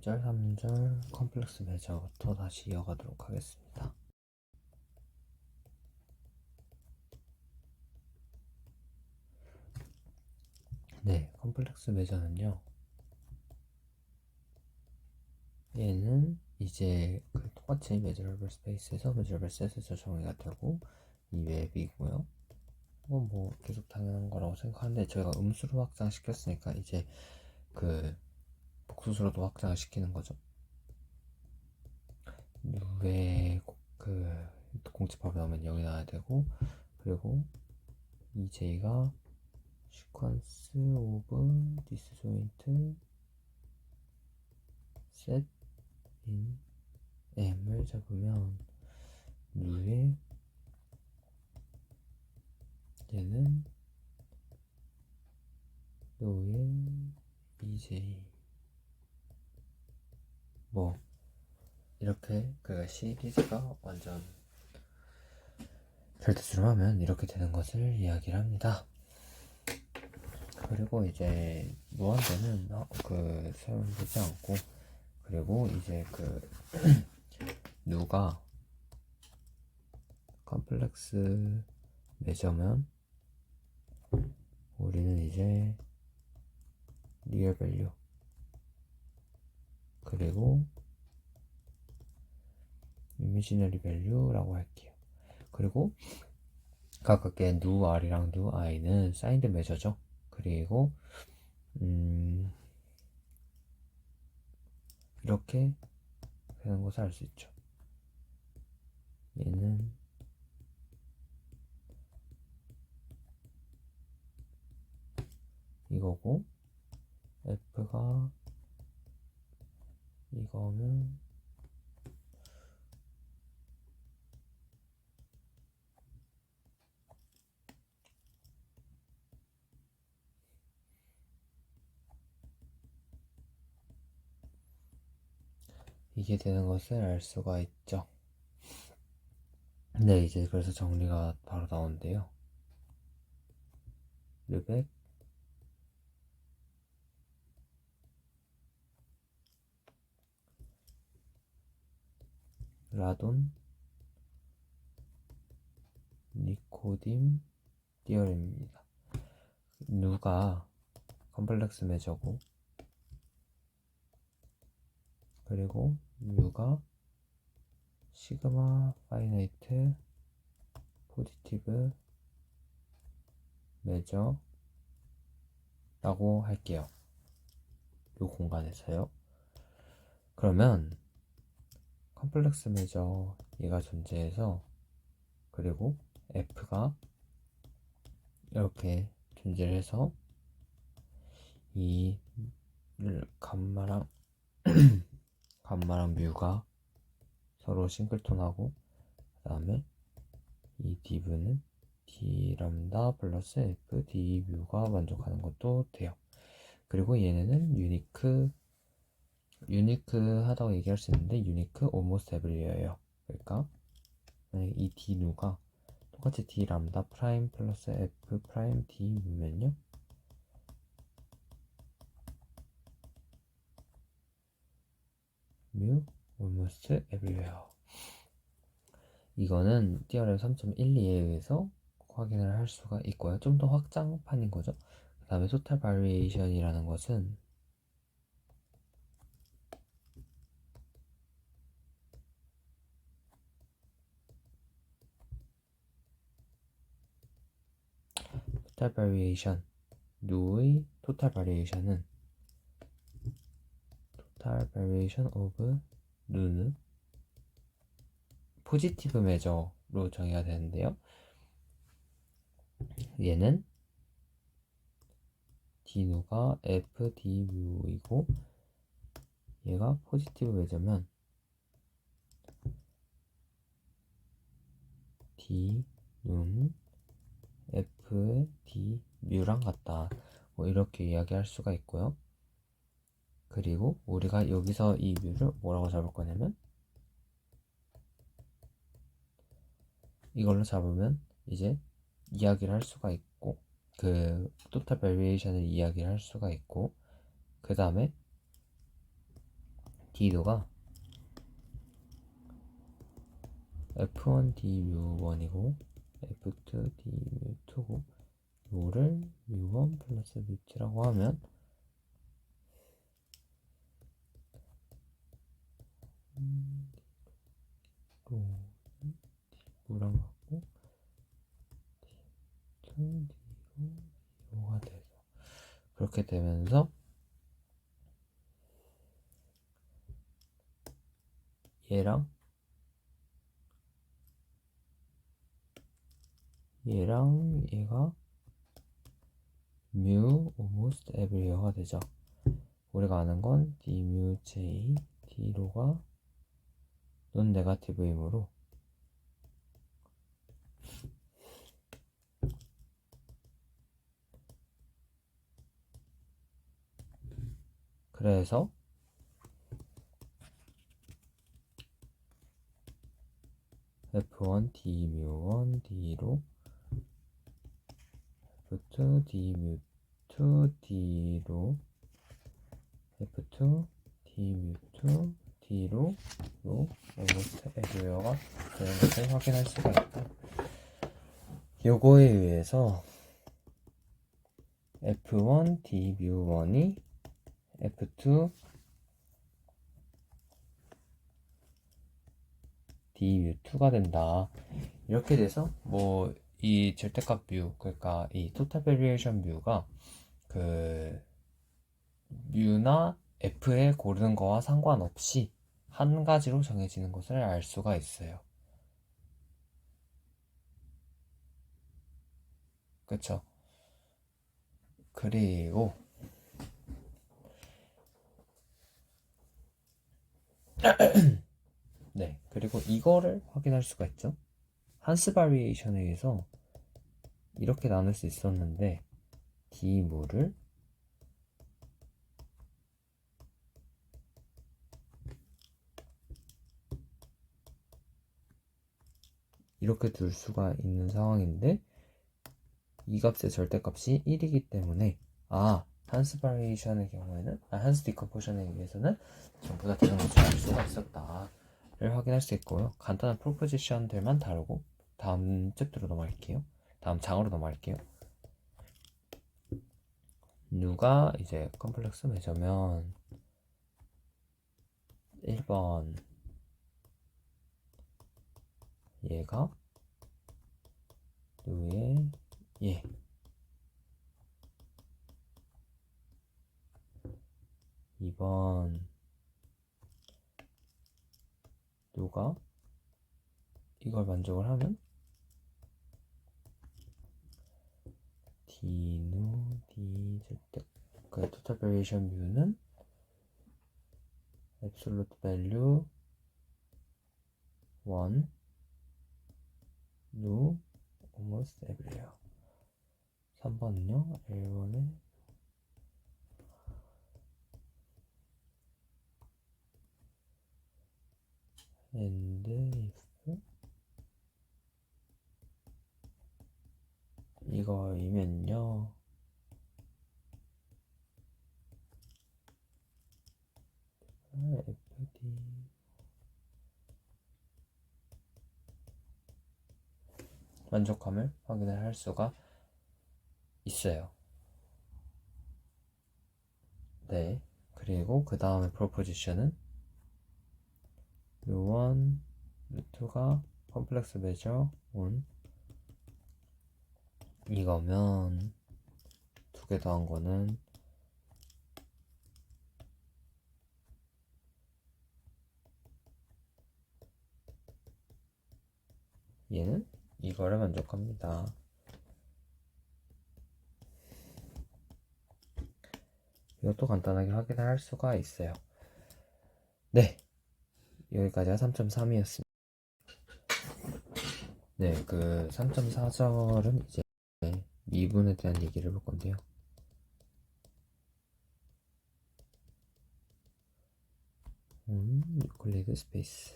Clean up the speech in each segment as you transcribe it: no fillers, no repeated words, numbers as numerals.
2절, 3절 컴플렉스 메저부터 다시 이어가도록 하겠습니다. 네, 컴플렉스 메저는요, 얘는 이제 똑같이 메저러블 스페이스에서 메저러블 셋에서 정의가 되고 이 웹이고요. 이건 뭐 계속 당연한 거라고 생각하는데 저희가 음수로 확장시켰으니까 이제 복수수로도 확장을 시키는 거죠. 왜 공집합에 나오면 0이 나와야 되고, 그리고 EJ가 sequence of disjoint set in M을 잡으면 누의 얘는 노의 EJ 뭐 이렇게 그 시리즈가 완전 별도수로 하면 이렇게 되는 것을 이야기를 합니다. 그리고 이제 무한대는 사용되지 않고, 그리고 이제 누가 컴플렉스 메저면 우리는 이제 리얼 밸류 그리고 이미지너리 밸류라고 할게요. 그리고 각각의 누 r이랑 누 i는 사인드 메저죠. 그리고 이렇게 되는 것을 알 수 있죠. 얘는 이거고 f가 이거면 이게 되는 것을 알 수가 있죠. 네, 이제 그래서 정리가 바로 나오는데요. 르벡 라돈 니코딤 디어렘입니다. 누가 컴플렉스 메저고, 그리고 U가 시그마 파이나이트 포지티브 메저라고 할게요. 이 공간에서요. 그러면 컴플렉스 메저 얘가 존재해서, 그리고 F가 이렇게 존재를 해서 이 감마랑 뮤가 서로 싱글톤하고, 그 다음에 이 div는 d 람다 플러스 f d 뮤가 만족하는 것도 돼요. 그리고 얘네는 유니크 하다고 얘기할 수 있는데 유니크 almost everywhere예요. 그러니까 이 d 누가 똑같이 d 람다 프라임 플러스 f 프라임 d 뮤면요, 뮤 almost everywhere. 이거는 띠어렘 3.12에 의해서 확인을 할 수가 있고요. 좀 더 확장판인 거죠. 그 다음에 토탈 바리에이션이라는 것은 토탈 바리에이션 누의 토탈 바리에이션은 토탈 바리에이션 오브 누는 포지티브 메저로 정의가 되는데요. 얘는 d누가 f d 뮤이고 얘가 포지티브 메저면 d누는 f의 d 뮤랑 같다, 뭐 이렇게 이야기할 수가 있고요. 그리고 우리가 여기서 이 뮤를 뭐라고 잡을 거냐면, 이걸로 잡으면 이제 이야기를 할 수가 있고, 토탈 베리에이션을 이야기를 할 수가 있고, 그 다음에 D도가 F1 D 뮤1이고 F2 D 뮤2고 요를 뮤1 플러스 뮤2라고 하면 D랑 같고 D2 D가 돼서 그렇게 되면서 얘랑 얘가 뮤 almost everywhere가 되죠. 우리가 아는 건 D 뮤 J D로가 논 네거티브이므로 그래서 F1 D 뮤1 D로 F2 D 뮤2 D로 F2 D 뮤2 D로 요 almost everywhere가 되는 것을 확인할 수가 있다. 요거에 의해서 F1 D 뮤1이 F2 D 뮤2가 된다. 이렇게 돼서 뭐 이 절대값 뮤, 그러니까 이 토탈 베리에이션 뮤가 그 뮤나 F에 고르는 거와 상관없이 한 가지로 정해지는 것을 알 수가 있어요. 그쵸? 그리고 네, 그리고 이거를 확인할 수가 있죠. 한스 바리에이션에 의해서 이렇게 나눌 수 있었는데 D무를 이렇게 둘 수가 있는 상황인데 이 값의 절대값이 1이기 때문에 한스 바리에이션의 경우에는 한스 디컴포션에 의해서는 전부 다 다른 것을 알 수가 있었다를 확인할 수 있고요. 간단한 프로포지션들만 다루고 다음 챕터로 넘어갈게요. 다음 장으로 넘어갈게요. 누가 이제 컴플렉스 매저면 1번 얘가 누의 얘 2번 누가 이걸 만족을 하면 D누 D 절대 그 토탈 베리에이션 뮤는 absolute value 1 누 almost everywhere. 3번은요 L1에 and if 이거이면요 FD 만족함을 확인을 할 수가 있어요. 네, 그리고 그 다음에 프로포지션은 뮤1, 뮤2가 컴플렉스 매저 온 이거면 두 개 더한 거는 얘는 이거를 만족합니다. 이것도 간단하게 확인을 할 수가 있어요. 네, 여기까지가 3.3이었습니다. 네, 그 3.4절은 이제 미분에 대한 얘기를 해볼 건데요. 유클리드 스페이스.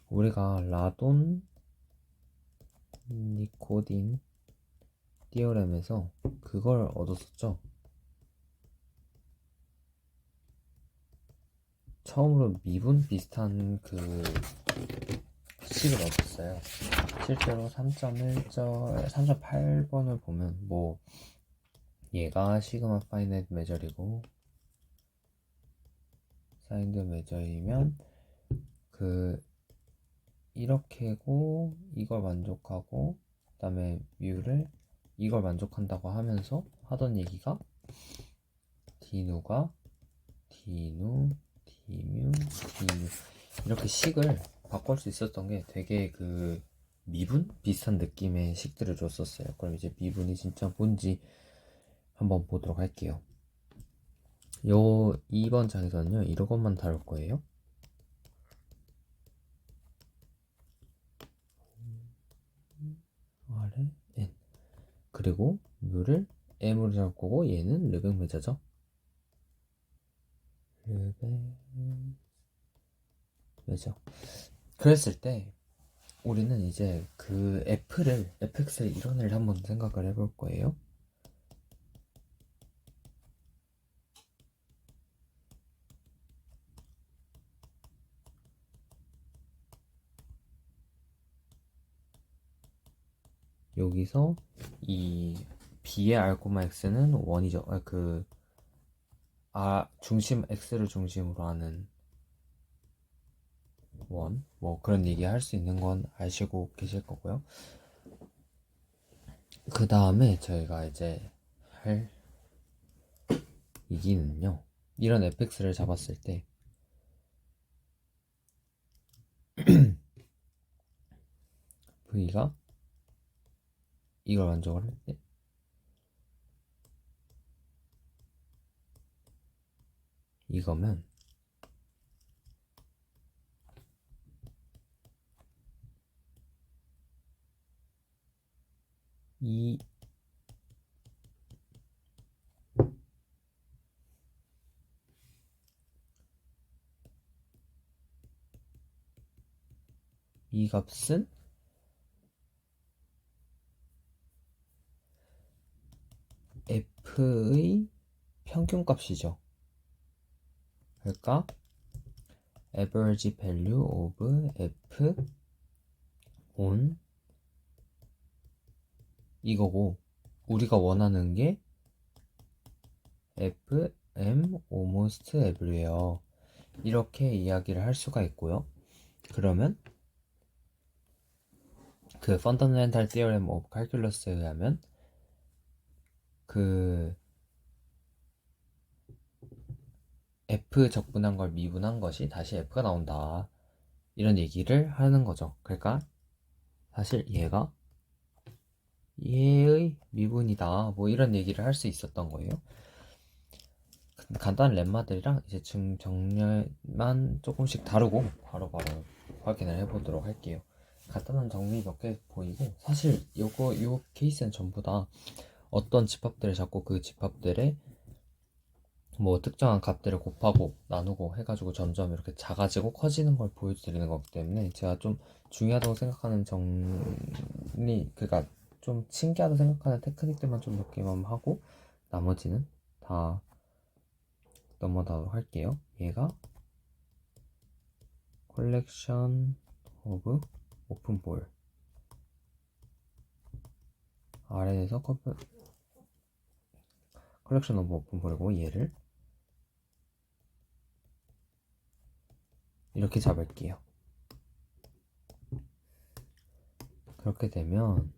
우리가 라돈 니코딘 띠어렘에서 그걸 얻었었죠. 처음으로 미분 비슷한 그 식을 얻었어요. 실제로 3.8번을 보면 뭐 얘가 시그마 파이나이트 메저리고 사인드 메저이면 그 이렇게고 이걸 만족하고 그다음에 뮤를 이걸 만족한다고 하면서 하던 얘기가 디누가 디누 디뮤 디뮤 이렇게 식을 바꿀 수 있었던 게 되게 그 미분 비슷한 느낌의 식들을 줬었어요. 그럼 이제 미분이 진짜 뭔지 한번 보도록 할게요. 요 2번 장에서는요 이것만 다룰 거예요. 아래 n 그리고 뮤를 m으로 잡을 거고 얘는 르벡 매저죠. 르벡 매저. 그랬을 때 우리는 이제 그 fx를 이런 애를 한번 생각을 해볼 거예요. 여기서 이 b의 알고마 x는 1이죠. 중심 x를 중심으로 하는 원. 뭐 그런 얘기 할 수 있는 건 아시고 계실 거고요. 그 다음에 저희가 이제 할 얘기는요. 이런 fx를 잡았을 때 v가 이걸 만족을 할 때 이거면 이 값은 f의 평균 값이죠. 그러니까 average value of f on 이거고 우리가 원하는 게 fm almost everywhere 이렇게 이야기를 할 수가 있고요. 그러면 그 Fundamental Theorem of Calculus에 의하면 그 f 적분한 걸 미분한 것이 다시 f가 나온다 이런 얘기를 하는 거죠. 그러니까 사실 얘의 미분이다 뭐 이런 얘기를 할 수 있었던 거예요. 간단한 lem마들이랑 이제 지금 정렬만 조금씩 다루고 바로바로 확인을 해보도록 할게요. 간단한 정리 몇 개 보이고 사실 요 케이스는 전부 다 어떤 집합들을 잡고 그 집합들의 뭐 특정한 값들을 곱하고 나누고 해가지고 점점 이렇게 작아지고 커지는 걸 보여드리는 거기 때문에 제가 좀 중요하다고 생각하는 그러니까 좀 신기하다고 생각하는 테크닉들만 좀 몇 개만 하고 나머지는 다 넘어가도록 할게요. 얘가 컬렉션 오브 오픈볼 아래에서 컬렉션 오브 오픈볼이고 얘를 이렇게 잡을게요. 그렇게 되면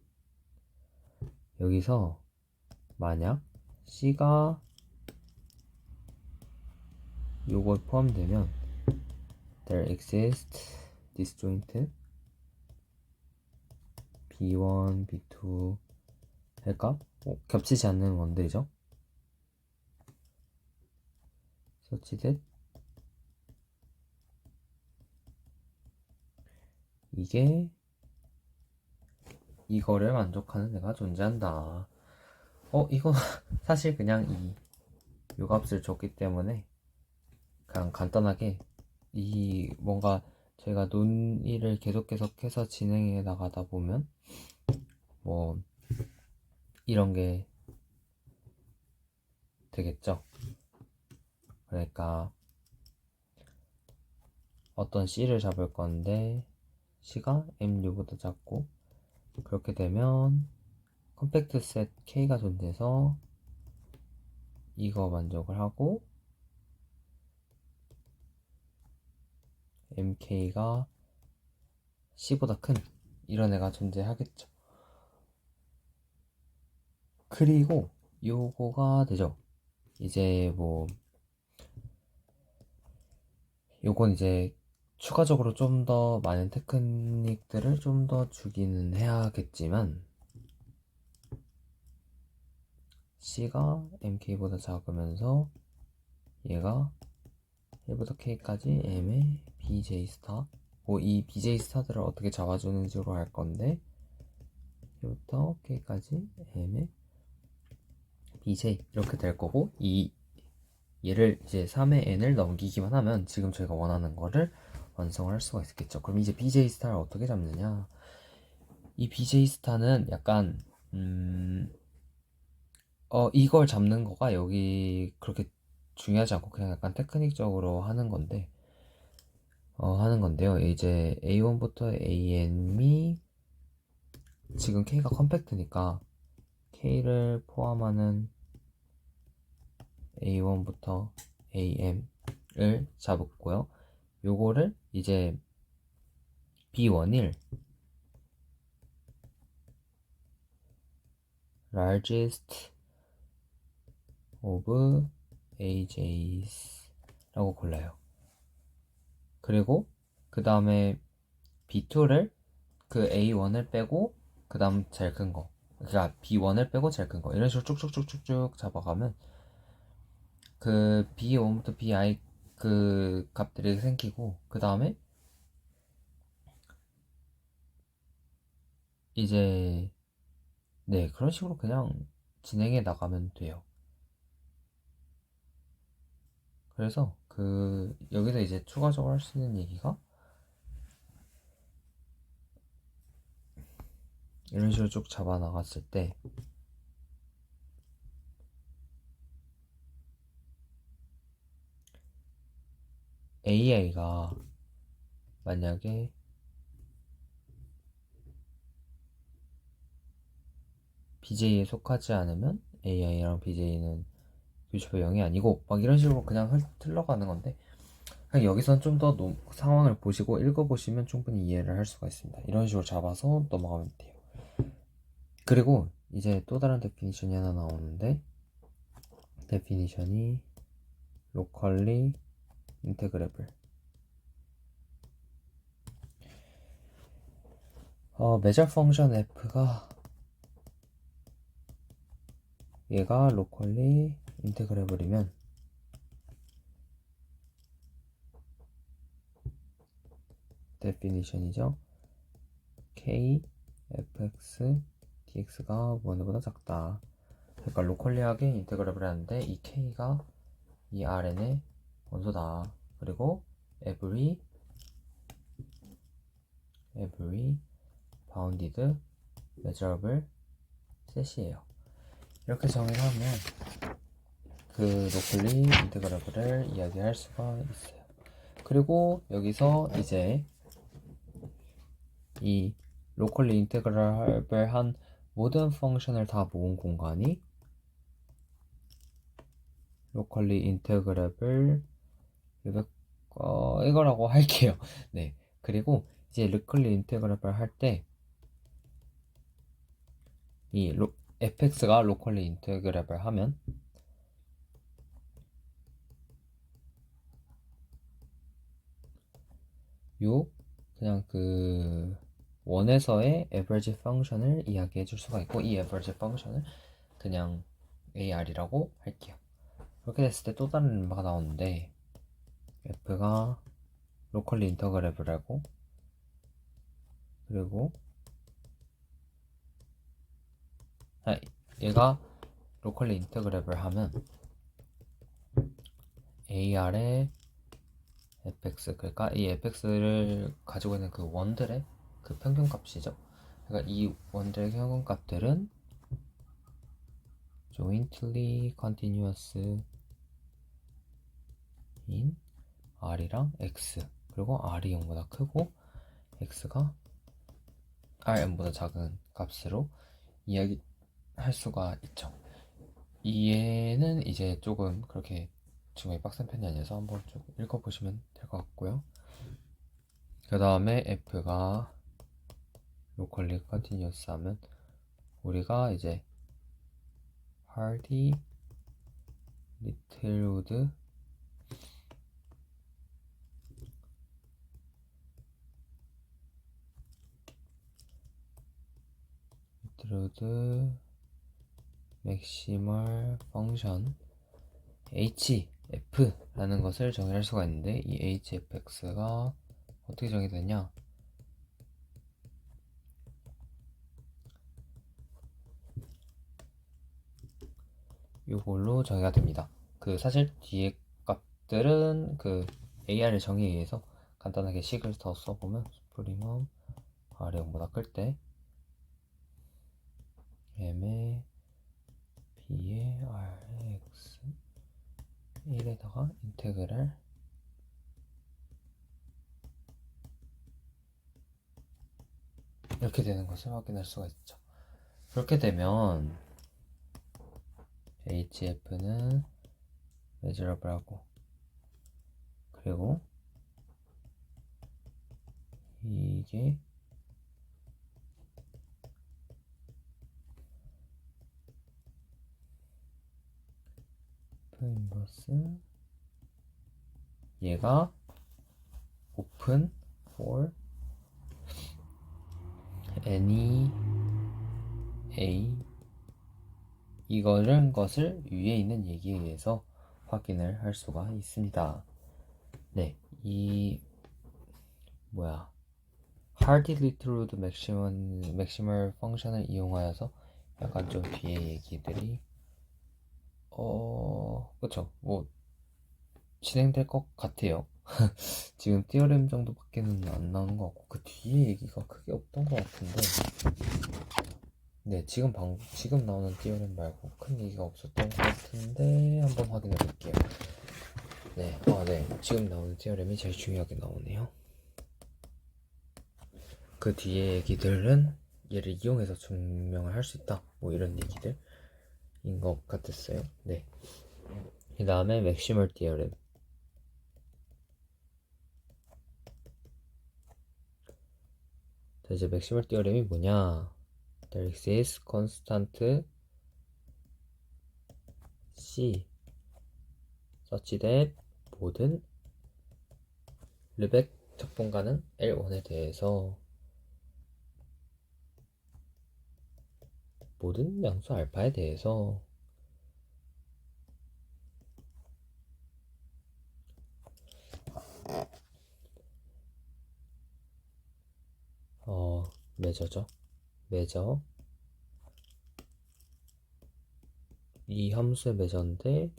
여기서 만약 C가 요걸 포함되면 there exists disjoint B1, B2 할까? 겹치지 않는 원들이죠. such that 이게 이거를 만족하는 애가 존재한다. 이거 사실 그냥 요 값을 줬기 때문에 그냥 간단하게 뭔가 저희가 논의를 계속해서 진행해 나가다 보면 뭐 이런 게 되겠죠. 그러니까 어떤 C를 잡을 건데 C가 MU보다 작고, 그렇게 되면 컴팩트 셋 K가 존재해서 이거 만족을 하고 MK가 C보다 큰 이런 애가 존재하겠죠. 그리고 요거가 되죠. 이제 뭐 요건 이제 추가적으로 좀 더 많은 테크닉들을 좀 더 주기는 해야겠지만, C가 MK보다 작으면서 얘가 1부터 K까지 M의 BJ 스타, 뭐 이 BJ 스타들을 어떻게 잡아주는지로 할 건데, 1부터 K까지 M의 BJ 이렇게 될 거고, 이 얘를 이제 3의 n을 넘기기만 하면 지금 저희가 원하는 거를 완성을 할 수가 있겠죠. 그럼 이제 BJ 스타를 어떻게 잡느냐? 이 BJ 스타는 약간 이걸 잡는 거가 여기 그렇게 중요하지 않고 그냥 약간 테크닉적으로 하는 건데요. 이제 A1부터 AN이 지금 K가 컴팩트니까 K를 포함하는 A1부터 AM을 잡았고요. 요거를 이제 B1일 largest of AJs 라고 골라요. 그리고 그 다음에 B2를 그 A1을 빼고 그 다음 제일 큰 거, 그러니까 B1을 빼고 제일 큰 거, 이런 식으로 쭉쭉쭉쭉쭉 잡아가면 그 B1부터 BI 그 값들이 생기고, 그 다음에 이제 네, 그런 식으로 그냥 진행해 나가면 돼요. 그래서 그 여기서 이제 추가적으로 할 수 있는 얘기가 이런 식으로 쭉 잡아 나갔을 때 AI가 만약에 BJ에 속하지 않으면 AI랑 BJ는 교집합 0이 아니고 막 이런 식으로 그냥 흘러가는 건데, 그냥 여기선 좀 더 상황을 보시고 읽어보시면 충분히 이해를 할 수가 있습니다. 이런 식으로 잡아서 넘어가면 돼요. 그리고 이제 또 다른 데피니션이 하나 나오는데, 데피니션이 locally integrable. measure function f가 얘가 locally integrable이면 데피니션이죠. k fx dx가 1보다 작다. 그러니까 로컬리하게 인테그레블 하는데 이 k가 이 rn의 원소다. 그리고 every bounded measurable set이에요. 이렇게 정의를 하면 그 로컬리 인테그레블을 이야기할 수가 있어요. 그리고 여기서 이제 이 로컬리 인테그레블한 모든 펑션을 다 모은 공간이 로컬리 인테그레블 이거라고 할게요. 네. 그리고 이제 로컬리 인테그레블 할 때 이 fx가 로컬리 인테그레블 하면 요 그냥 그 원에서의 average 펑션을 이야기해 줄 수가 있고, 이 average 펑션을 그냥 ar이라고 할게요. 그렇게 됐을 때 또 다른 멤버가 나오는데, f가 로컬리 인터그레블하고, 그리고 얘가 로컬리 인터그레블 하면 ar의 fx, 그러니까 이 fx를 가지고 있는 그 원들의 그 평균값이죠. 그러니까 이 원들의 평균값들은 jointly continuous in r이랑 x 그리고 r이 0보다 크고 x가 rn보다 작은 값으로 이야기할 수가 있죠. 얘는 이제 조금 그렇게 지금이 빡센 편이 아니어서 한번 좀 읽어보시면 될 것 같고요. 그 다음에 f가 locally continuous 하면 우리가 이제 hardy, littlewood, maximal function hf라는 것을 정의할 수가 있는데 이 hfx가 어떻게 정의되냐? 이걸로 정의가 됩니다. 그 사실 뒤에 값들은 그 AR의 정의에 의해서 간단하게 식을 더 써보면 수프림은 R이 0보다 클 때 M의 B의 R의 X 1에다가 인테그랄 이렇게 되는 것을 확인할 수가 있죠. 그렇게 되면 HF는 measurable하고 그리고 이게 인버스 얘가 open for any a 이거는 것을 위에 있는 얘기에 의해서 확인을 할 수가 있습니다. 네, 이 hardy littlewood maximal 펑션을 이용하여서 약간 좀 뒤에 얘기들이 그쵸, 뭐 진행될 것 같아요. 지금 티어렘 정도밖에는 안 나오는 것 같고 그 뒤에 얘기가 크게 없던 것 같은데 네, 지금 나오는 티어렘 말고 큰 얘기가 없었던 것 같은데 한번 확인해 볼게요. 네, 네, 지금 나오는 티어렘이 제일 중요하게 나오네요. 그 뒤에 얘기들은 얘를 이용해서 증명을 할 수 있다. 뭐 이런 얘기들인 것 같았어요. 네. 그 다음에 맥시멀 티어렘. 자, 이제 맥시멀 티어렘이 뭐냐? There exists constant C such that 모든 르벡 적분가능 L1에 대해서 모든 양수 알파에 대해서 매저죠. 매저 이 함수의 매저인데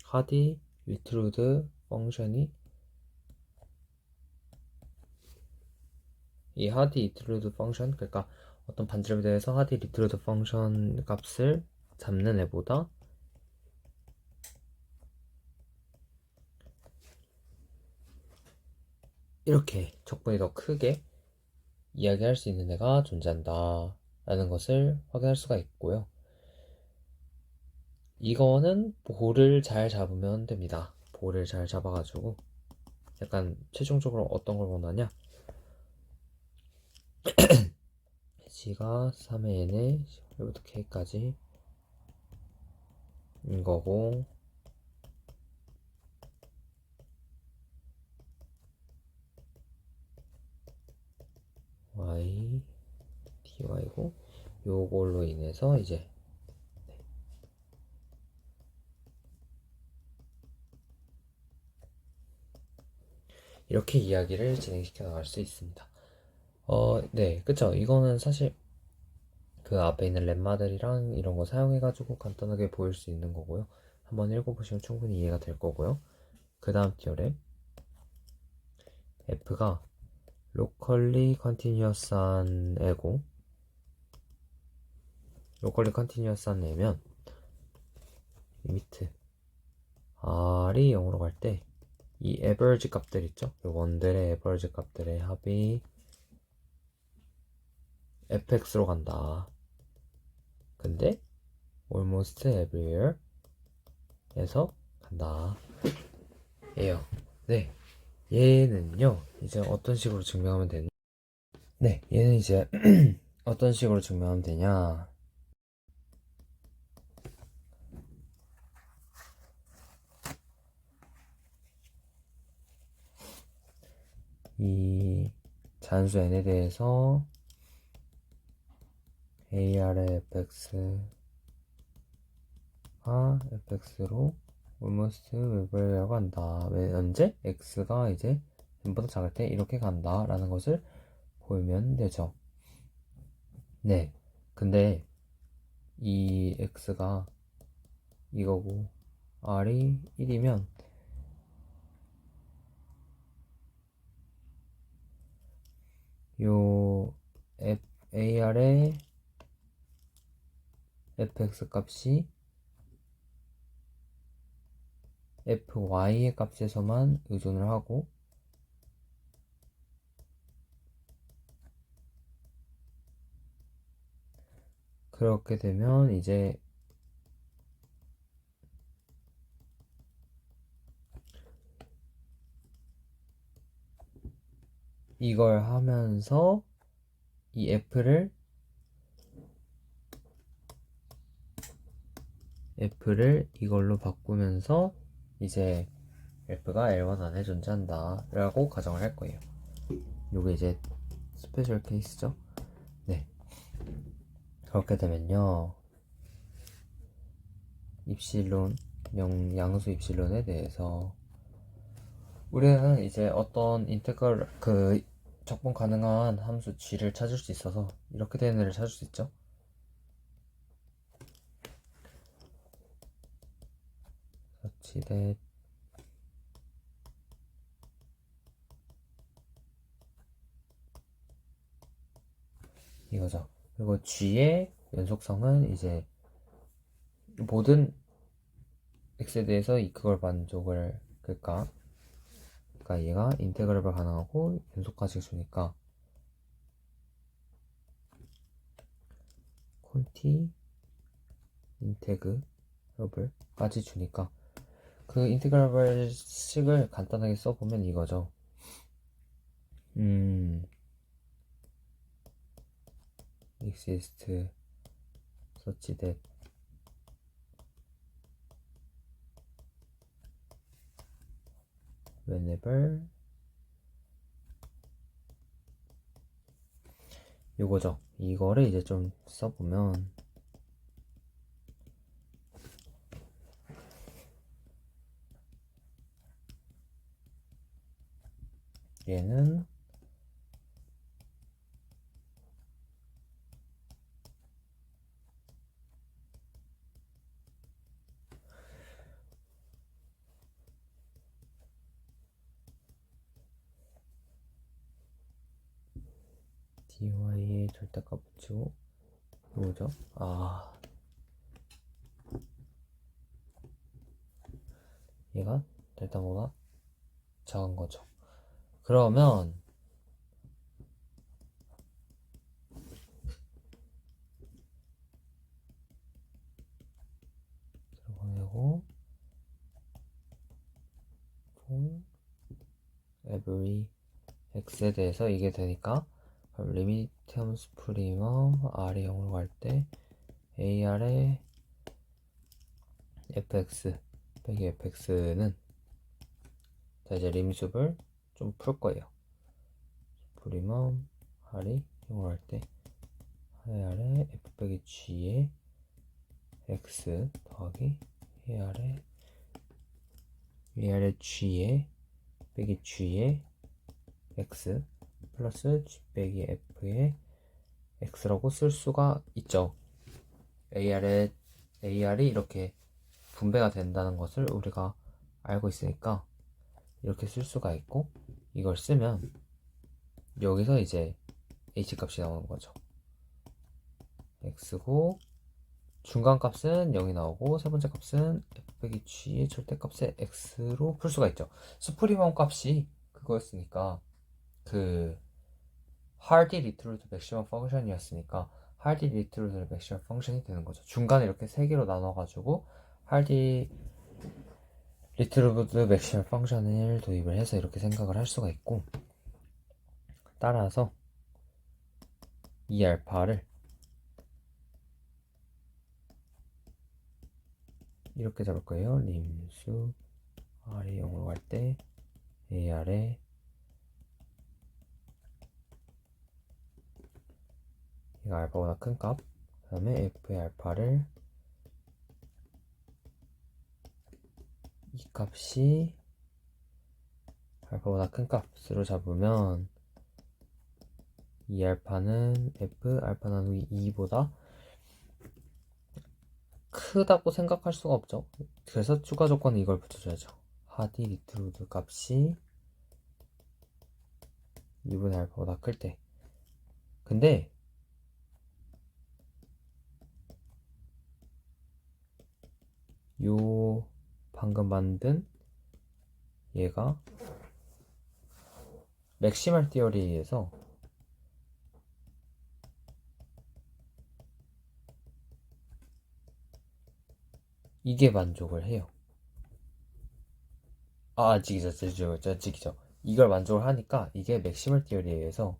하디 위트루드 펑션이 이 하디 리트루드 펑션 그러니까 어떤 반지름에 대해서 하디 리트루드 펑션 값을 잡는 애보다 이렇게 적분이 더 크게 이야기할 수 있는 애가 존재한다 라는 것을 확인할 수가 있고요. 이거는 볼을 잘 잡으면 됩니다. 볼을 잘 잡아가지고 약간 최종적으로 어떤 걸 원하냐? G가 3의 n에 1부터 k까지 인 거고 y dy고 요걸로 인해서 이제 이렇게 이야기를 진행시켜 나갈 수 있습니다. 네, 그쵸. 이거는 사실 그 앞에 있는 렘마들이랑 이런 거 사용해가지고 간단하게 보일 수 있는 거고요. 한번 읽어보시면 충분히 이해가 될 거고요. 그 다음 티어렘 F가 locally continuous한 애고 locally continuous한 애면 리미트 R이 0으로 갈 때 이 average 값들 있죠? 원들의 average 값들의 합이 fx로 간다. 근데 almost everywhere 에서 간다. 예요. 네. 얘는요, 이제 어떤 식으로 증명하면 되냐? 네, 얘는 이제 어떤 식으로 증명하면 되냐? 이 잔수 n에 대해서 ar의 fx가 fx로 almost everywhere로 간다. 왜 언제? x가 이제 n보다 작을 때 이렇게 간다 라는 것을 보이면 되죠. 네. 근데 이 x가 이거고 r이 1이면 요 ar의 fx 값이 fy의 값에서만 의존을 하고 그렇게 되면 이제 이걸 하면서 이 f를 이걸로 바꾸면서 이제 f가 L1 안에 존재한다 라고 가정을 할 거예요. 요게 이제 스페셜 케이스죠. 네. 그렇게 되면요, 입실론, 양수 입실론에 대해서 우리는 이제 어떤 인테그럴 적분 가능한 함수 g를 찾을 수 있어서 이렇게 되는 애를 찾을 수 있죠. such that 이거죠. 그리고 g의 연속성은 이제 모든 x에 대해서 그걸 만족을 그러니까 얘가 인테그럴을 가능하고 연속까지 주니까 콘티 인테그러블까지 주니까 그 인테그러블 식을 간단하게 써보면 이거죠. exist such that whenever 요거죠. 이거를 이제 좀 써보면 얘는 dy의 절대값 붙이고 요거죠. 얘가 델타보다 작은 거죠. 그러면 보내고 for every x에 대해서 이게 되니까 리미티엄스 프리멈 r이 0으로 갈 때 ar의 fx 빼기 fx는 자 이제 리미숲을 좀 풀 거예요. 프리멈 r이 0으로 갈 때 ar의 f 빼기 g의 x 더하기 ar의 g의 빼기 g의 x 플러스 g 빼기 f의 x라고 쓸 수가 있죠. ar이 이렇게 분배가 된다는 것을 우리가 알고 있으니까 이렇게 쓸 수가 있고 이걸 쓰면 여기서 이제 h 값이 나오는 거죠. x고 중간값은 0이 나오고 세 번째 값은 f 빼기 g의 절대값의 x로 풀 수가 있죠. 스프리멈 값이 그거였으니까 그 hardy 리트루트 맥시멈 펑션이었으니까 hardy 리트루트 맥시멈 펑션이 되는 거죠. 중간에 이렇게 세 개로 나눠가지고 hardy 리트루트 맥시멈 펑션을 도입을 해서 이렇게 생각을 할 수가 있고, 따라서 이 알파를 이렇게 잡을 거예요. 림수 r이 0으로 갈 때 ar에 이거 알파보다 큰 값, 그 다음에 f의 알파를 이 값이 알파보다 큰 값으로 잡으면 이 알파는 f 알파 나누기 2보다 크다고 생각할 수가 없죠. 그래서 추가 조건은 이걸 붙여줘야죠. 하디 리트루드 값이 2분의 알파보다 클 때. 근데 요 방금 만든 얘가 맥시멀 티어리에 의해서 이게 만족을 해요. 찍이죠. 이걸 만족을 하니까 이게 맥시멀 티어리에 의해서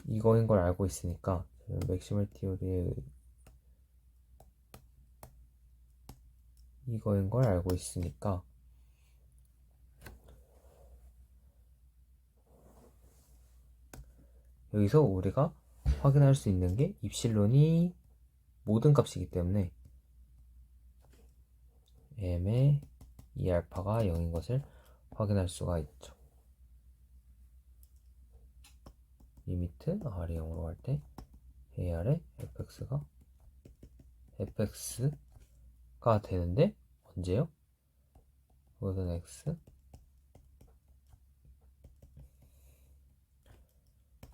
이거인 걸 알고 있으니까 맥시멀 티어리에 이거인 걸 알고 있으니까 여기서 우리가 확인할 수 있는 게 입실론이 모든 값이기 때문에 m의 이 알파가 0인 것을 확인할 수가 있죠. 리미트 r이 0으로 갈 때 ar의 fx가 되는데 언제요? 모든 x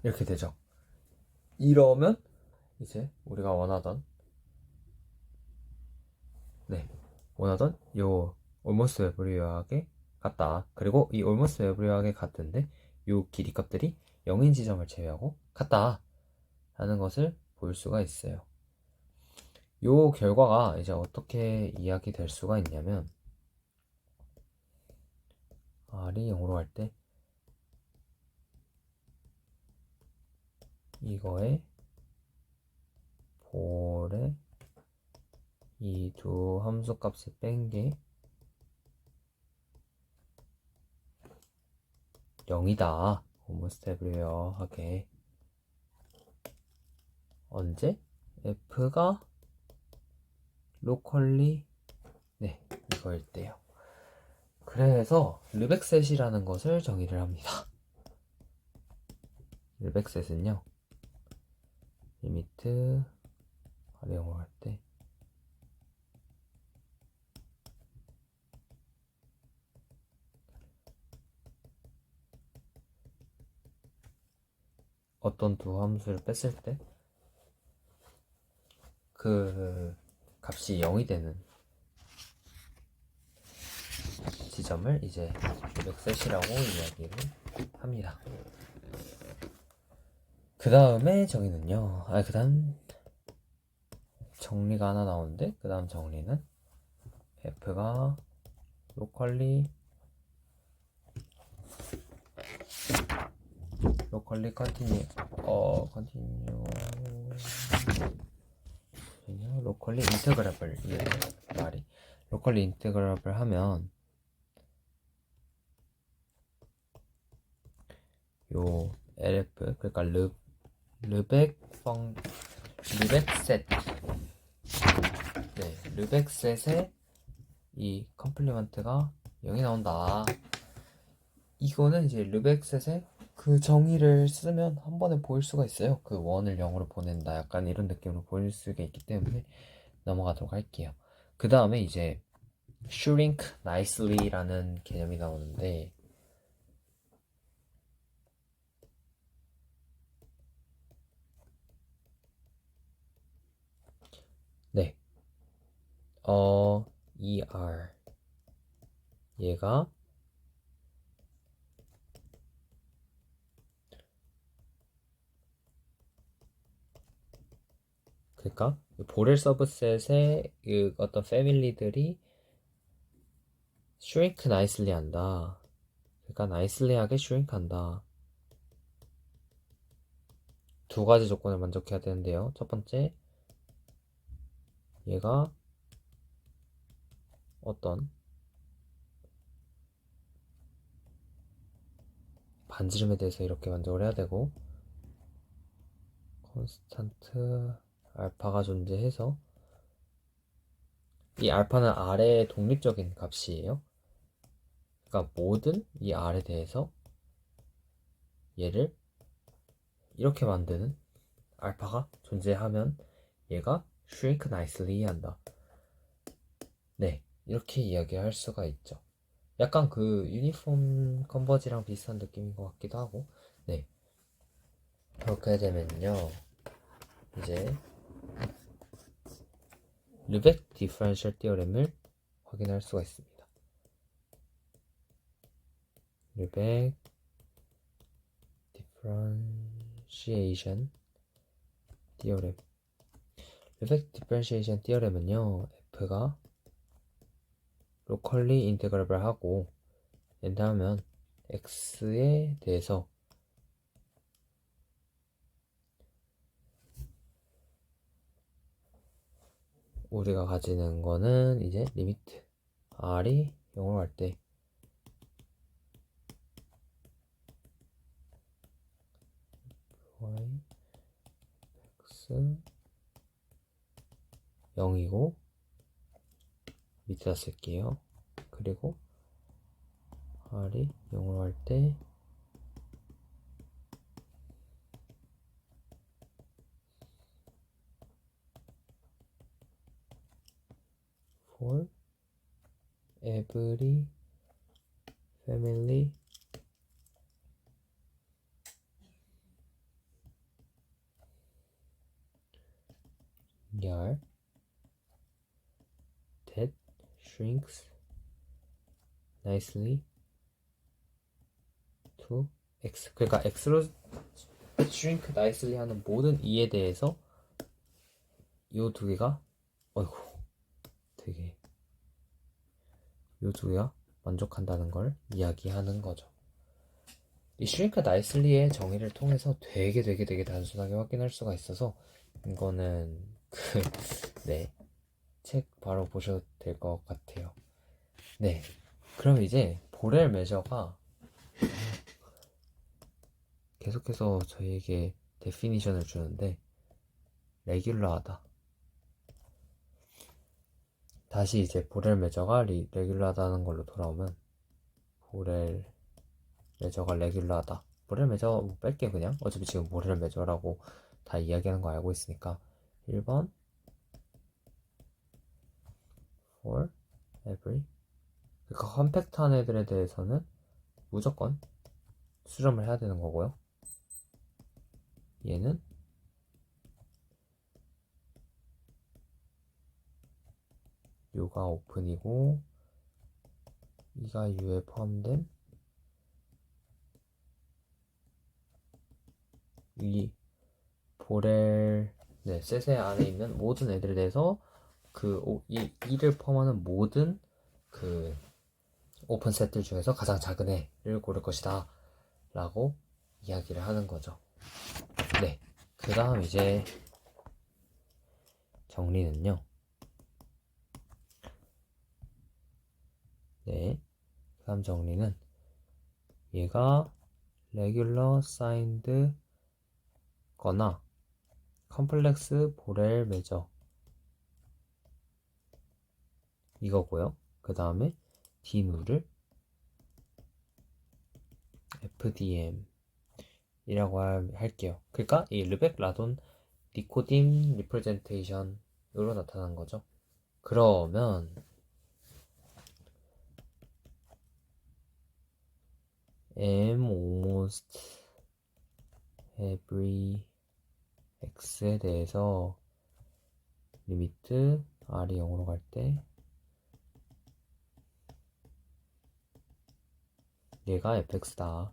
이렇게 되죠. 이러면 이제 우리가 원하던 요 almost everywhere하게 같다. 그리고 이 almost everywhere하게 같은데 요 길이 값들이 0인 지점을 제외하고 같다 라는 것을 볼 수가 있어요. 요 결과가 이제 어떻게 이야기될 수가 있냐면 r이 0으로 갈 때 이거에 볼에 이 두 함수 값을 뺀 게 0이다. almost everywhere 하게. 언제? f가 locally 이거일 때요. 그래서 르벡셋이라는 것을 정의를 합니다. 르벡셋은요 리미트 활용을 할 때 어떤 두 함수를 뺐을 때 그 값이 0이 되는 지점을 이제 르벡셋이라고 이야기를 합니다. 그 다음에 정의는요. 그 다음 정리가 하나 나오는데 그 다음 정리는 f가 locally locally integrable 이게 말이 locally integrable 하면 요 LF 그러니까 르벡셋의 이 컴플리먼트가 0이 나온다. 이거는 이제 르벡셋의 그 정의를 쓰면 한 번에 보일 수가 있어요. 그 원을 0으로 보낸다 약간 이런 느낌으로 보일 수가 있기 때문에 넘어가도록 할게요. 그 다음에 이제 shrink nicely라는 개념이 나오는데 네, er 얘가 그러니까 보렐 서브셋의 그 어떤 패밀리들이 shrink nicely 한다. 그러니까 nicely하게 shrink 한다. 두 가지 조건을 만족해야 되는데요. 첫 번째, 얘가 어떤 반지름에 대해서 이렇게 만족을 해야 되고 콘스탄트 알파가 존재해서 이 알파는 R의 독립적인 값이에요. 그러니까 모든 이 R에 대해서 얘를 이렇게 만드는 알파가 존재하면 얘가 shrink nicely 한다. 네, 이렇게 이야기할 수가 있죠. 약간 그 유니폼 컨버지랑 비슷한 느낌인 것 같기도 하고. 네, 그렇게 되면요 이제 르벡 디퍼런셜 티어렘을 확인할 수가 있습니다. 르벡 디퍼런시에이션 티어렘. 르벡 디퍼런시에이션 티어렘은요 f가 로컬리 인테그러블 하고 된다면 x에 대해서 우리가 가지는 거는 이제 리미트 r이 0으로 갈 때 y x 0이고 밑에다 쓸게요. 그리고 r이 0으로 갈 때 for every family 열 that shrinks nicely to x. 그러니까 x로 shrink nicely 하는 모든 e에 대해서 이 두 개가 어이구 되게 이 두 개가 만족한다는 걸 이야기하는 거죠. 이 shrink nicely의 정의를 통해서 되게 단순하게 확인할 수가 있어서 이거는 네, 책 바로 보셔도 될 것 같아요. 네, 그럼 이제 보렐 메저가 계속해서 저희에게 데피니션을 주는데 레귤러하다. 다시 이제 보렐 메저가 레귤러하다는 걸로 돌아오면 보렐 메저가 레귤러하다. 보렐 메저 뭐 뺄게 그냥. 어차피 지금 보렐 메저라고 다 이야기하는 거 알고 있으니까 1번 for every. 그러니까 컴팩트한 애들에 대해서는 무조건 수렴을 해야 되는 거고요. 얘는 U가 오픈이고 E가 U에 포함된 이 보렐 셋의 안에 있는 모든 애들에 대해서 이를 포함하는 모든 그 오픈 셋들 중에서 가장 작은 애를 고를 것이다 라고 이야기를 하는 거죠. 네, 그 다음 이제 정리는요. 네, 그 다음 정리는 얘가 레귤러 사인드 거나 컴플렉스 보렐 메저 이거고요. 그 다음에 D누를 FDM 이라고 할게요. 그러니까 이 르벡 라돈 디코딤 리프레젠테이션을 으로 나타난 거죠. 그러면 almost every x에 대해서 리미트 r이 0으로 갈 때 얘가 fx다.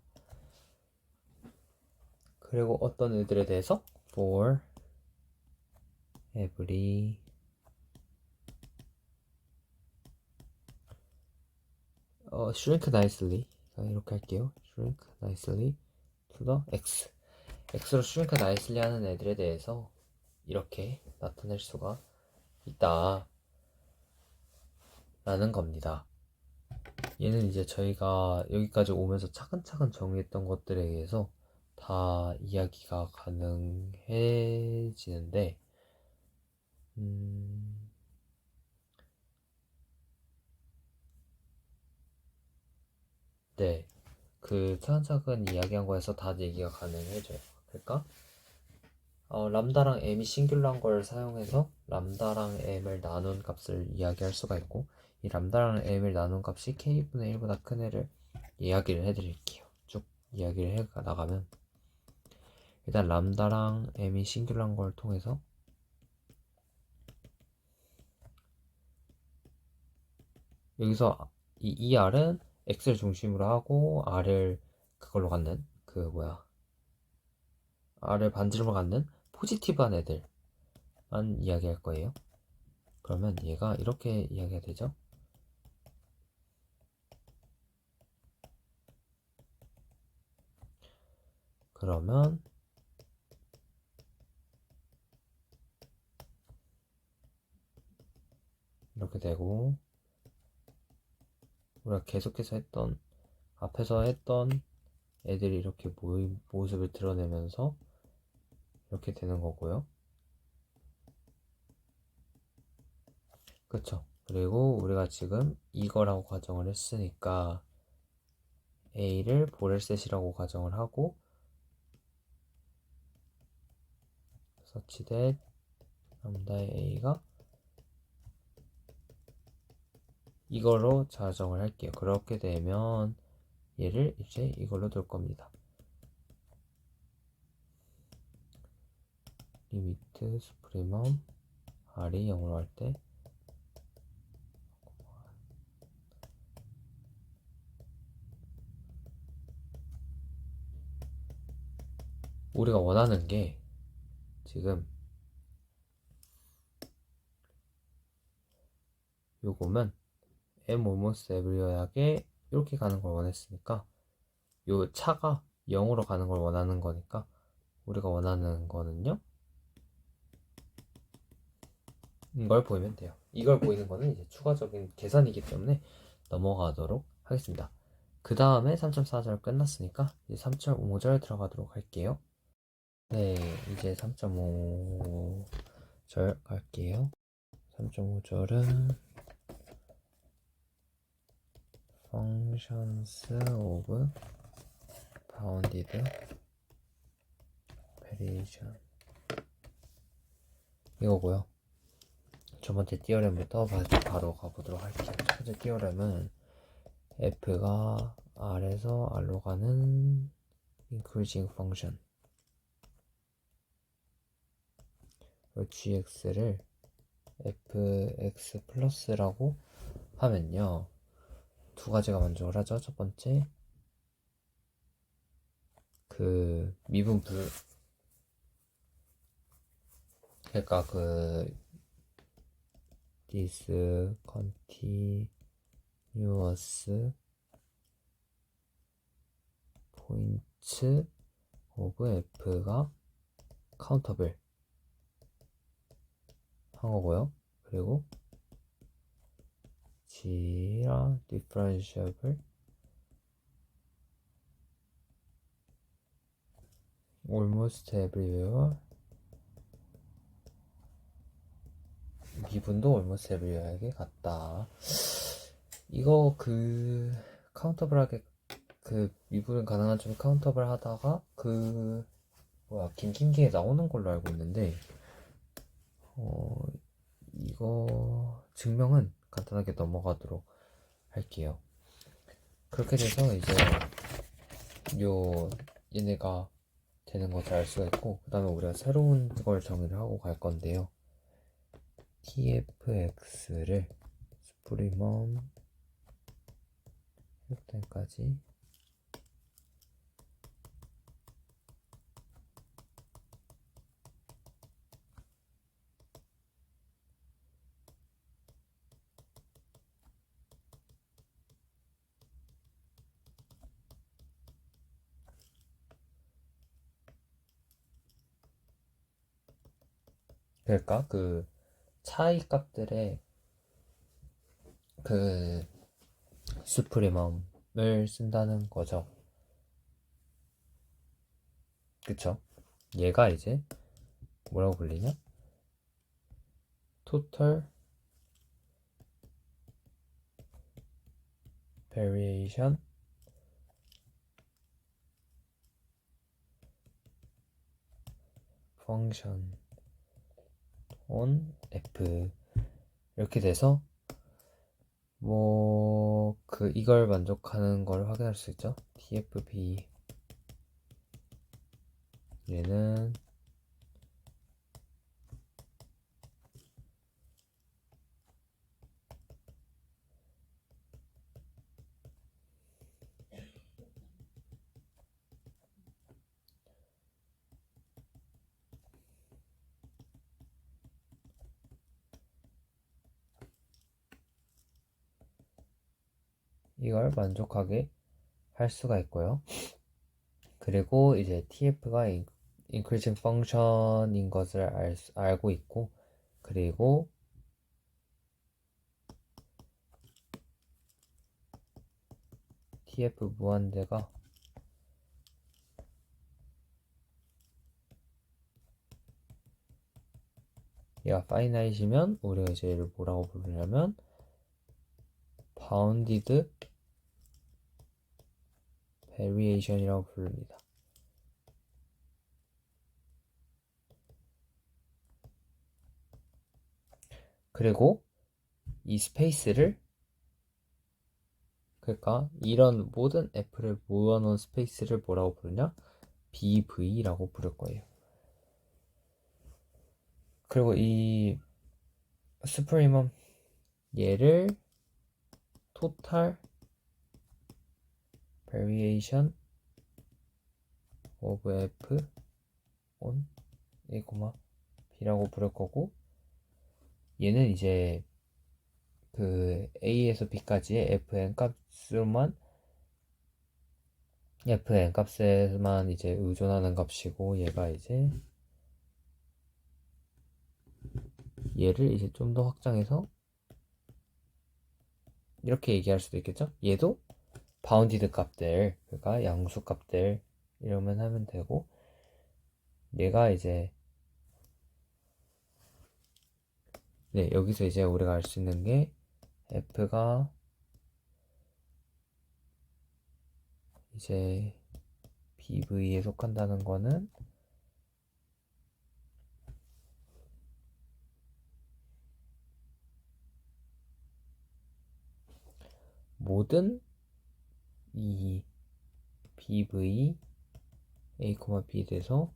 그리고 어떤 애들에 대해서 for every shrink nicely 이렇게 할게요. shrink nicely to the x x로 shrink nicely 하는 애들에 대해서 이렇게 나타낼 수가 있다 라는 겁니다. 얘는 이제 저희가 여기까지 오면서 차근차근 정리했던 것들에 의해서 다 이야기가 가능해지는데 네, 그 차근차근 이야기한 거에서 다 얘기가 가능해져요. 그러니까 람다랑 m이 싱귤러인 걸 사용해서 람다랑 m을 나눈 값을 이야기할 수가 있고 이 람다랑 m을 나눈 값이 k분의 1보다 큰 애를 이야기를 해드릴게요. 쭉 이야기를 해 나가면 일단 람다랑 m이 싱귤러인 걸 통해서 여기서 이 r은 x를 중심으로 하고 r을 그걸로 갖는 r을 반지름으로 갖는 포지티브한 애들만 이야기할 거예요. 그러면 얘가 이렇게 이야기가 되죠. 그러면 이렇게 되고 우리가 계속해서 앞에서 했던 애들이 이렇게 모습을 드러내면서 이렇게 되는 거고요. 그쵸? 그리고 우리가 지금 이거라고 가정을 했으니까 A를 보렐셋이라고 가정을 하고 such that 람다의 A가 이걸로 가정을 할게요. 그렇게 되면 얘를 이제 이걸로 둘 겁니다. 리미트 수프리멈 R이 0으로 할 때 우리가 원하는 게 지금 요거면 m almost everywhere에 이렇게 가는 걸 원했으니까 요 차가 0으로 가는 걸 원하는 거니까 우리가 원하는 거는요 이걸 보이면 돼요. 이걸 보이는 거는 이제 추가적인 계산이기 때문에 넘어가도록 하겠습니다. 그 다음에 3.4절 끝났으니까 이제 3.5절 들어가도록 할게요. 네, 이제 3.5절 갈게요. 3.5절은 functions of bounded variation 이거고요. 첫 번째 띠어렘부터 바로 가보도록 할게요. 첫 번째 띠어렘은 f가 r에서 r로 가는 increasing function gx를 fx 플러스라고 하면요 두 가지가 만족을 하죠. 첫 번째 그 미분불 그러니까 discontinuous points of f가 카운터블 한 거고요. 그리고 g가 differentiable almost everywhere 미분도 almost everywhere에게 같다. 이거 카운터블하게 미분은 가능한 쪽에 카운터블 하다가 김김기에 나오는 걸로 알고 있는데 이거 증명은 간단하게 넘어가도록 할게요. 그렇게 돼서 이제 얘네가 되는 것을 알 수가 있고, 그 다음에 우리가 새로운 걸 정의를 하고 갈 건데요. tfx를 수프리멈 해부터까지 그러니까 그 차이 값들의 그 수프리멈을 쓴다는 거죠. 그쵸? 얘가 이제 뭐라고 불리냐? total variation function on f 이렇게 돼서 뭐 이걸 만족하는 걸 확인할 수 있죠. tfb 얘는 이걸 만족하게 할 수가 있고요. 그리고 이제 tf가 increasing function인 것을 알고 있고, 그리고 tf 무한대가 얘가 finite이면 우리가 이제 얘를 뭐라고 부르냐면 bounded variation이라고 부릅니다. 그리고 이 스페이스를, 그러니까 이런 모든 f를 모아놓은 스페이스를 뭐라고 부르냐? bv라고 부를 거예요. 그리고 이 수프리멈 얘를 total variation of f on a, b라고 부를 거고, 얘는 이제 그 a에서 b까지의 fn 값에만 이제 의존하는 값이고, 얘가 이제 얘를 이제 좀 더 확장해서 이렇게 얘기할 수도 있겠죠? 얘도 바운디드 값들, 그러니까 양수 값들 이러면 하면 되고, 얘가 이제 네, 여기서 이제 우리가 알 수 있는 게 f가 이제 bv에 속한다는 거는 모든 이 bv a, b 돼서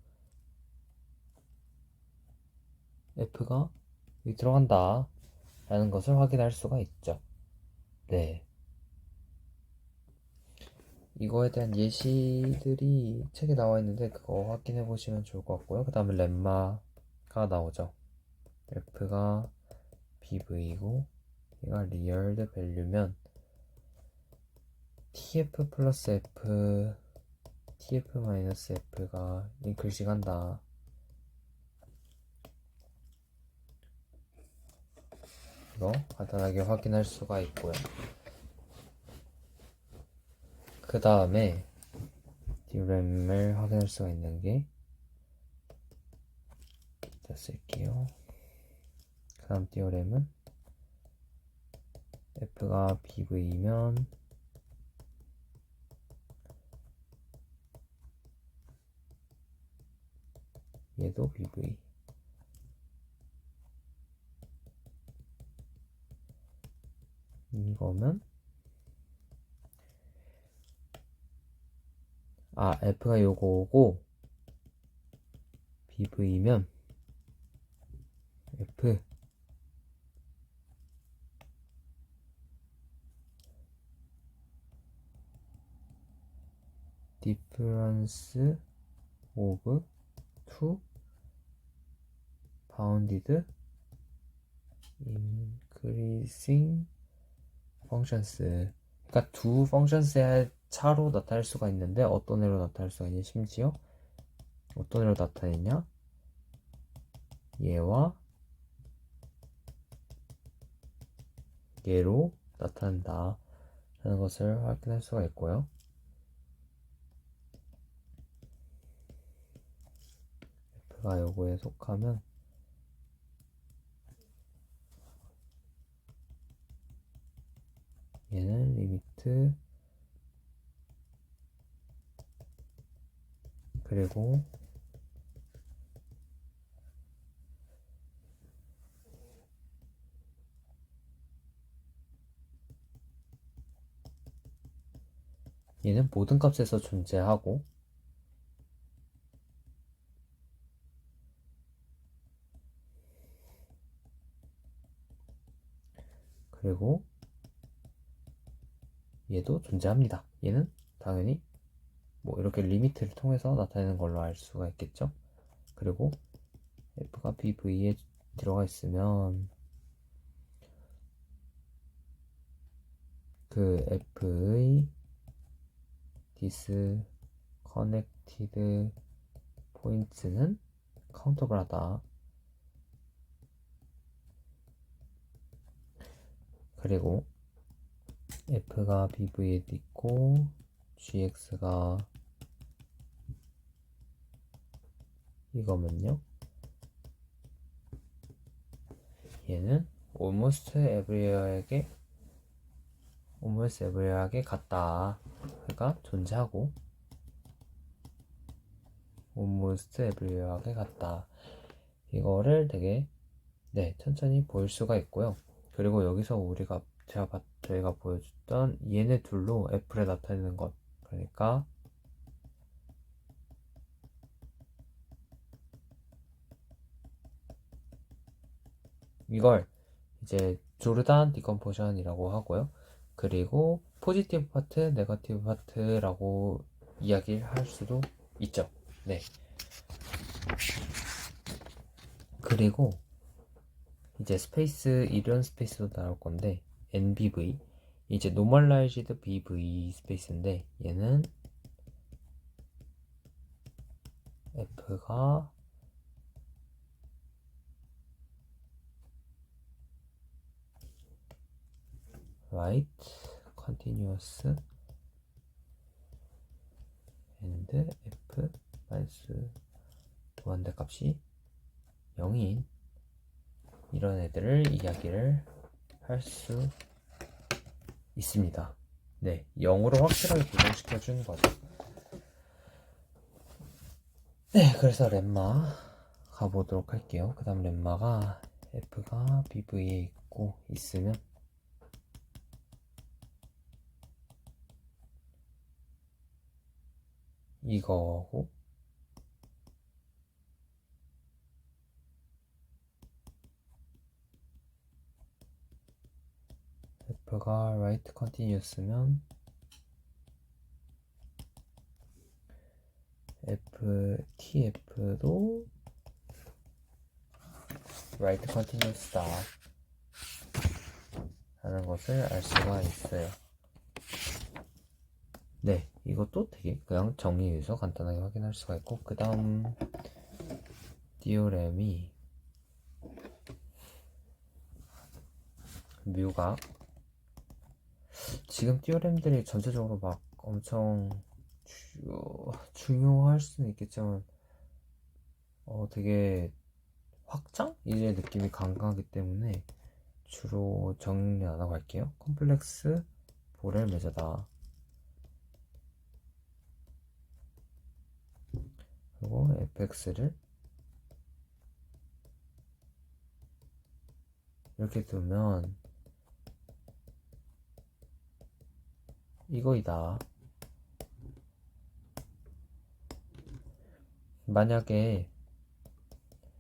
f가 여기 들어간다 라는 것을 확인할 수가 있죠. 네, 이거에 대한 예시들이 책에 나와 있는데 그거 확인해 보시면 좋을 것 같고요. 그 다음에 렘마가 나오죠. f가 bv고 얘가 리얼드 밸류면 tf 플러스 f, tf 마이너스 f가 인클식 한다. 이거 간단하게 확인할 수가 있고요. 그 다음에 디오렘을 확인할 수가 있는 게 이따 쓸게요. 그 다음 디오렘은 f가 bv면 얘도 bv, 이거면 F가 요거고 BV면 F difference of two bounded increasing functions. 그러니까 두 functions의 차로 나타낼 수가 있는데 어떤 애로 나타낼 수가 있냐, 심지어 어떤 애로 나타내냐, 얘와 얘로 나타낸다 라는 것을 확인할 수가 있고요. F가 요거에 속하면 얘는 리미트 그리고 얘는 모든 값에서 존재하고 그리고 얘도 존재합니다. 얘는 당연히 뭐 이렇게 리미트를 통해서 나타내는 걸로 알 수가 있겠죠. 그리고 F가 BV에 들어가 있으면 그 F의 disconnected points는 카운터블하다. 그리고 F가 BV에 있고 GX가 이거면요, 얘는 almost everywhere에게 같다. 그러니까 존재하고 almost everywhere에게 같다. 이거를 되게 천천히 보일 수가 있고요. 그리고 여기서 저희가 보여줬던 얘네 둘로 F를 나타내는 것, 그러니까 이걸 이제 조르단 디컴포션이라고 하고요. 그리고 포지티브 파트, 네거티브 파트라고 이야기를 할 수도 있죠. 네. 그리고 이제 스페이스, 이런 스페이스도 나올 건데 NBV, 이제 Normalized BV 스페이스인데 얘는 F가 right continuous and F 마이너스 무한대 값이 0인 이런 애들을 이야기를 할 수 있습니다. 네, 0으로 확실하게 고정시켜 주는 거죠. 네, 그래서 렘마 가보도록 할게요. 그 다음 렘마가 F가 BV에 있고 있으면 이거고 F가 right continuous면 TF도 right continuous다 라는 것을 알 수가 있어요. 네, 이것도 되게 그냥 정리해서 간단하게 확인할 수가 있고, 그 다음 디오렘이 뮤가, 지금 디오렘들이 전체적으로 막 엄청 중요할 수는 있겠지만 되게 확장? 이제 느낌이 강하기 때문에 주로 정리 안 하고 할게요. 컴플렉스 보렐 메저다. 그리고 fx를 이렇게 두면 이거이다. 만약에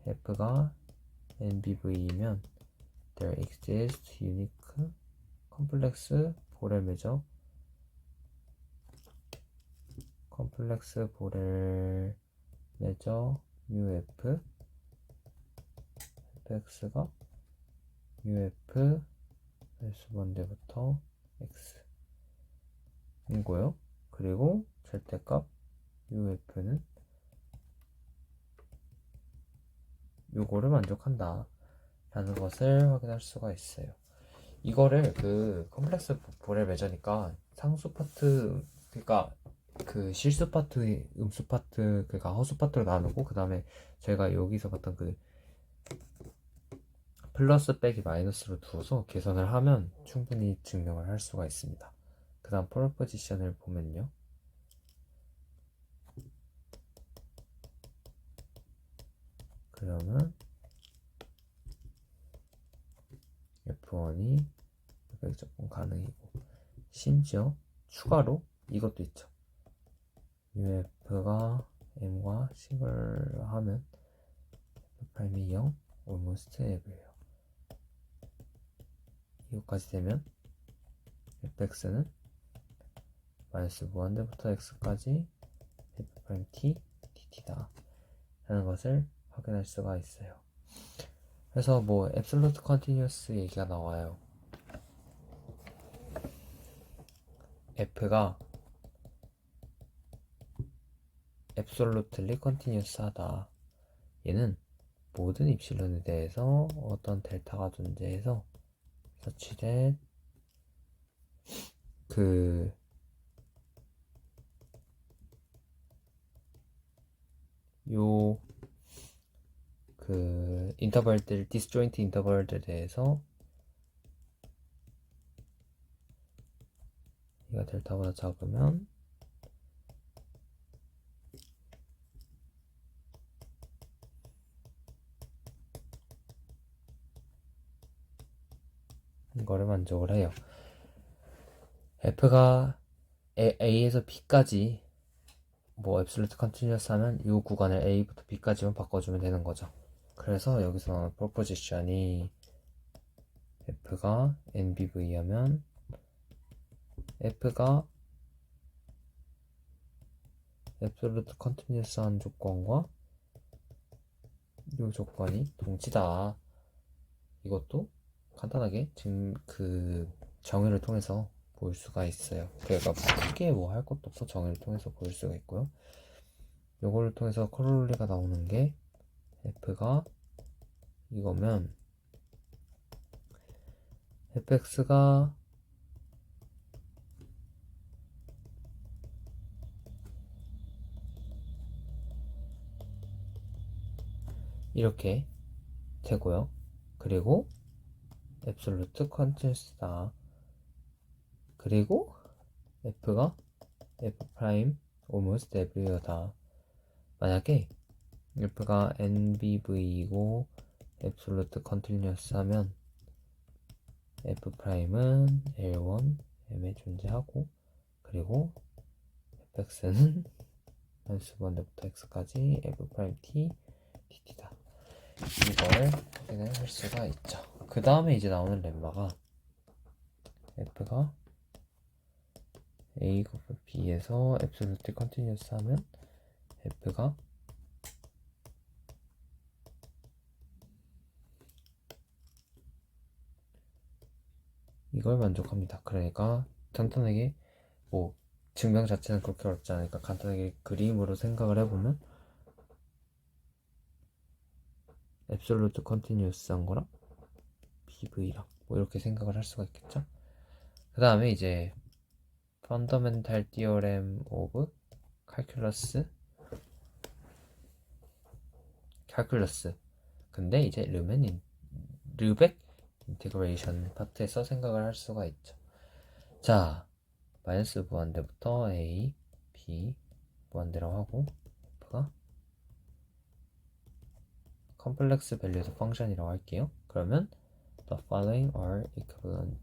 f가 NBV이면 there exists unique complex borel measure 컴플렉스 보렐 메저 UF fx가 UF S번대부터 X인 거요. 그리고 절대값 UF는 요거를 만족한다 라는 것을 확인할 수가 있어요. 이거를 그 컴플렉스 보렐 메저니까 상수 파트, 그러니까 그 실수 파트, 음수 파트, 그러니까 허수 파트로 나누고, 그 다음에 저희가 여기서 봤던 그 플러스 빼기 마이너스로 두어서 계산을 하면 충분히 증명을 할 수가 있습니다. 그 다음 프로포지션을 보면요, 그러면 F1이 조금 가능이고, 심지어 추가로 이것도 있죠. UF가 M과 식을 하면 F'이 0, almost ever예요. 이것까지 되면 fx는 마이너스 무한대부터 x까지 f't dt다 라는 것을 확인할 수가 있어요. 그래서 뭐 absolute continuous 얘기가 나와요. f가 absolutely continuous 하다. 얘는 모든 입실론에 대해서 어떤 델타가 존재해서 such that 인터벌들, 디스조인트 인터벌들에 대해서 얘가 델타보다 작으면 이거를 만족을 해요. f가 a에서 b까지 뭐 absolute continuous 하면 이 구간을 a부터 b까지만 바꿔주면 되는 거죠. 그래서 여기서 proposition이 f가 NBV 하면 f가 absolute continuous 한 조건과 이 조건이 동치다. 이것도 간단하게 지금 그 정의를 통해서 볼 수가 있어요. 그러니까 크게 뭐 할 것도 없어. 정의를 통해서 볼 수가 있고요. 요거를 통해서 코로리가 나오는 게 f가 이거면 fx가 이렇게 되고요. 그리고 absolute continuous다. 그리고 f가 f 프라임 almost everywhere다. 만약에 f가 NBV이고 absolute continuous 하면 f 프라임은 L1 M에 존재하고, 그리고 fx는 S번대부터 x까지 f 프라임 t dt다. 이걸 확인을 할 수가 있죠. 그 다음에 이제 나오는 렘마가 f가 a 곱하기 b에서 absolute continuous 하면 f가 이걸 만족합니다. 그러니까 간단하게 뭐 증명 자체는 그렇게 어렵지 않으니까 간단하게 그림으로 생각을 해보면 absolute continuous 한 거랑 BV랑 뭐 이렇게 생각을 할 수가 있겠죠. 그 다음에 이제 fundamental theorem of calculus 근데 이제 르벡 인테그레이션 파트에서 생각을 할 수가 있죠. 자, 마이너스 무한대부터 a, b 무한대라고 하고 f가 컴플렉스 밸류에서 펑션이라고 할게요. 그러면 the following are equivalent.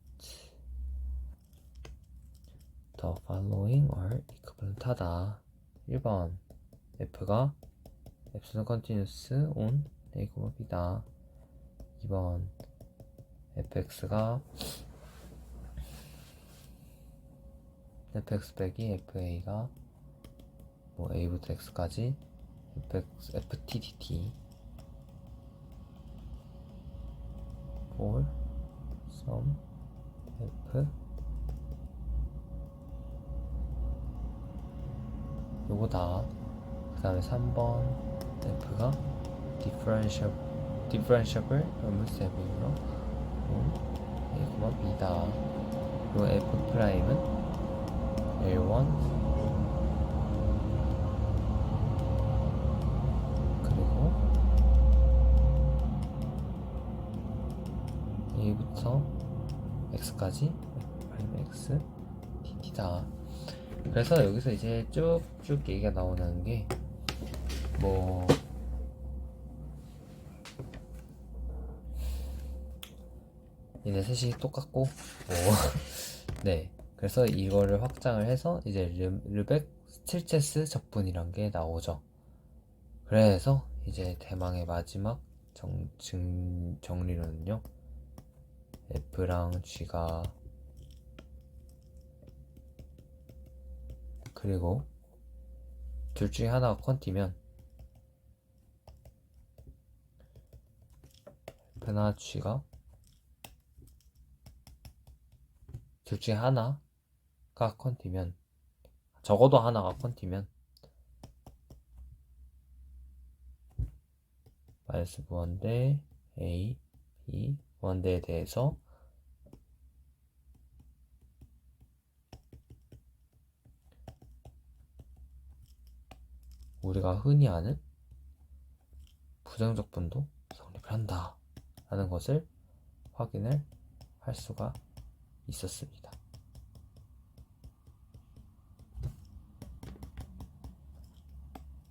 The following are equivalent하다. 1번 f가 f는 continuous on a, b다. 2번 fx가 fx 빼기 fa가 뭐 a부터 x까지 ft dt for some f 요거다. 그 다음에 3번 f가 differentiable almost everywhere b다. 그리고 f 프라임은 L1 그리고 A부터 X까지 프라임 X dt다. 그래서 여기서 이제 쭉쭉 얘기가 나오는 게 뭐 얘네 셋이 똑같고 네, 그래서 이거를 확장을 해서 이제 르벡 스틸체스 적분이란 게 나오죠. 그래서 이제 대망의 마지막 정리론은요, F랑 G가 그리고 둘 중에 하나가 퀀티면 F나 G가 둘 중에 하나가 퀀티면, 적어도 하나가 퀀티면 마이너스 무한대 A, B 무한대에 대해서 우리가 흔히 아는 부정적분도 성립을 한다 라는 것을 확인을 할 수가 있었습니다.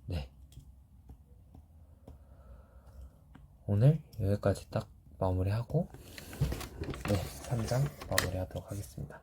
네, 오늘 여기까지 딱 마무리하고 3장 마무리하도록 하겠습니다.